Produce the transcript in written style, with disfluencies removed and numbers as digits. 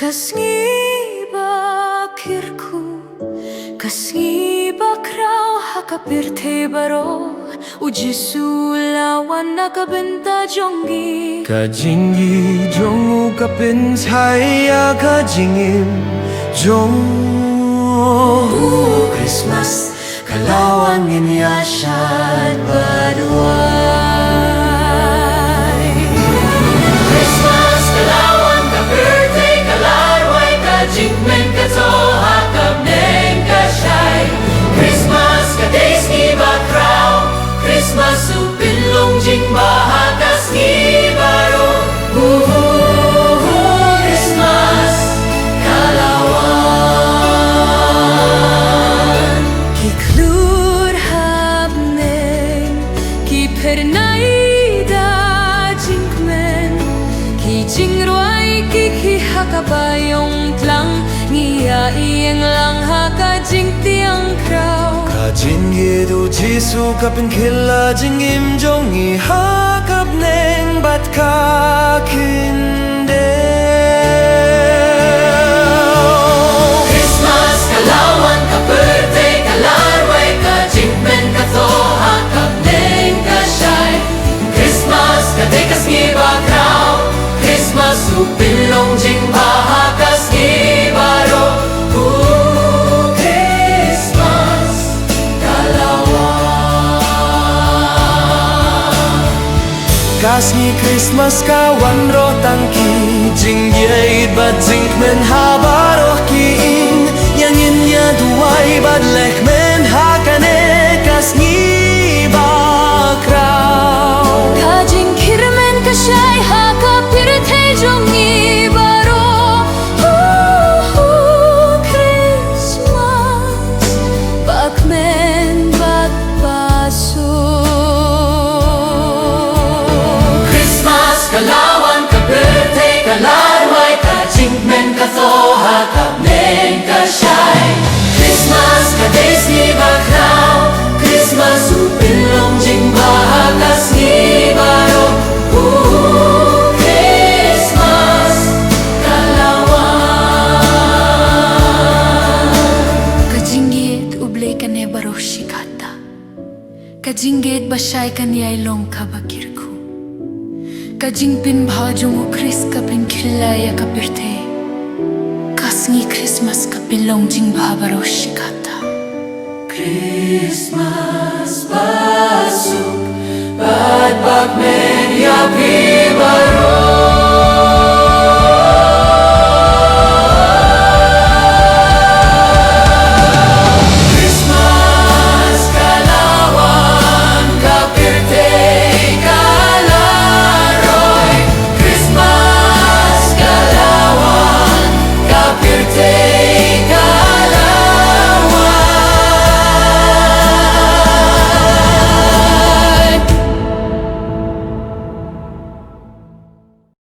Kasngiba kirku, kasngiba kraw hakapirte baro, ujisu lawan nakabenta jongi. Kajingi jongu kapin saya kajingim jong. Christmas kalawan inyasyad baduay. Christmas kalawan ka birthday kalarway kajingmen kato hakap neng kasyay. Christmas ka days ngiba kraw, Christmas upilong jing bahagas ngibaro. Christmas kalawan kiklur habneng kipernayda jinkmen kijingroay kikihakabayong tlang ngiya iyeng lang hakajing tiang kraw. Kajingi du jisu kapin kila jingim jongi hakap neng bat kakinde. Christmas kalawan ka birthday kalarway kajingmen kato hakap neng kasyay. Christmas kadekas ngiba kraw, Christmas upilong jing bahagas ngibaro. Christmas kalawan Kasngi Christmas kawan rotang ki jingye bat jinkmen habaroh kiin yangin ya duai bat lekmen hakane kasngi bakraw. kajing kirmen kasyay hakapirte jongi baro. Christmas bakmen bakpaso. Christmas kalawan ka birthday kalarway kajingmen kato hakap neng kasyay. Christmas ka days ngiba kraw, Christmas upilong jing bahagas ngibaro. Christmas kalawan kajinggit ublay kane baro shikata, kajinggit basyay kanyay long kabakirku, kajingpin bhajong ukris kapin kilaya kapirte, kasngi Christmas kapilong jing bhabaro shikata. Christmas pasuk, bad bakmen ya pibar.